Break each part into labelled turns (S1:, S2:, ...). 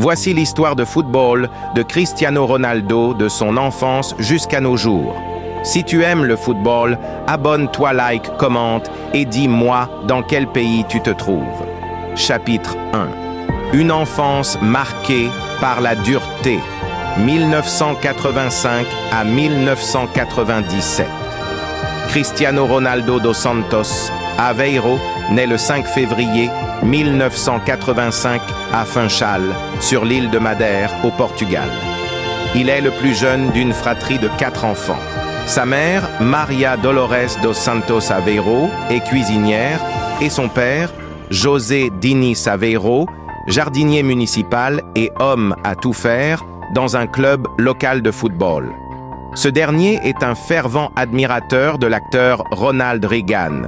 S1: Voici l'histoire de football de Cristiano Ronaldo de son enfance jusqu'à nos jours. Si tu aimes le football, abonne-toi, like, commente et dis-moi dans quel pays tu te trouves. Chapitre 1. Une enfance marquée par la dureté. 1985 à 1997. Cristiano Ronaldo dos Santos Aveiro naît le 5 février 1985 à Funchal, sur l'île de Madère, au Portugal. Il est le plus jeune d'une fratrie de 4 enfants. Sa mère, Maria Dolores dos Santos Aveiro, est cuisinière, et son père, José Diniz Aveiro, jardinier municipal et homme à tout faire dans un club local de football. Ce dernier est un fervent admirateur de l'acteur Ronald Reagan,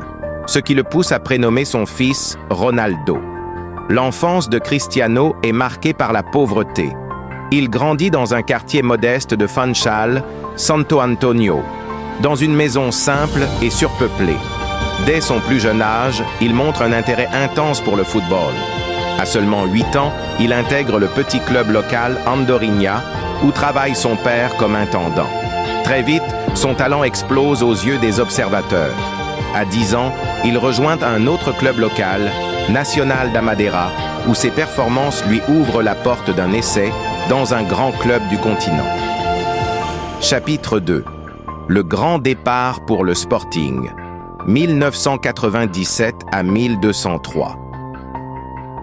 S1: ce qui le pousse à prénommer son fils Ronaldo. L'enfance de Cristiano est marquée par la pauvreté. Il grandit dans un quartier modeste de Funchal, Santo Antonio, dans une maison simple et surpeuplée. Dès son plus jeune âge, il montre un intérêt intense pour le football. À seulement 8 ans, il intègre le petit club local Andorinha, où travaille son père comme intendant. Très vite, son talent explose aux yeux des observateurs. À 10 ans, il rejoint un autre club local, Nacional da Madeira, où ses performances lui ouvrent la porte d'un essai dans un grand club du continent. Chapitre 2. Le grand départ pour le Sporting, 1997 à 1203.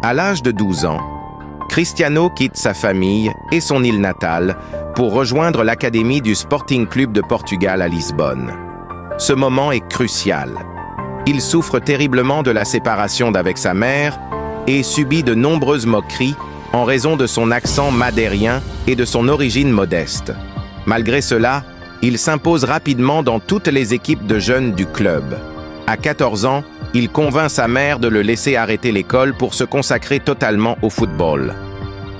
S1: À l'âge de 12 ans, Cristiano quitte sa famille et son île natale pour rejoindre l'académie du Sporting Club de Portugal à Lisbonne. Ce moment est crucial. Il souffre terriblement de la séparation d'avec sa mère et subit de nombreuses moqueries en raison de son accent madérien et de son origine modeste. Malgré cela, il s'impose rapidement dans toutes les équipes de jeunes du club. À 14 ans, il convainc sa mère de le laisser arrêter l'école pour se consacrer totalement au football.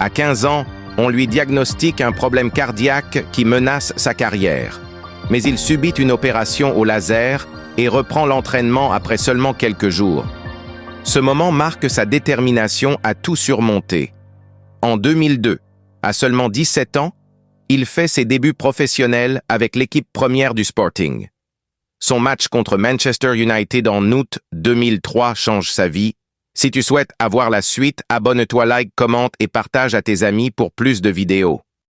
S1: À 15 ans, on lui diagnostique un problème cardiaque qui menace sa carrière. Mais il subit une opération au laser et reprend l'entraînement après seulement quelques jours. Ce moment marque sa détermination à tout surmonter. En 2002, à seulement 17 ans, il fait ses débuts professionnels avec l'équipe première du Sporting. Son match contre Manchester United en août 2003 change sa vie. Si tu souhaites avoir la suite, abonne-toi, like, commente et partage à tes amis pour plus de vidéos.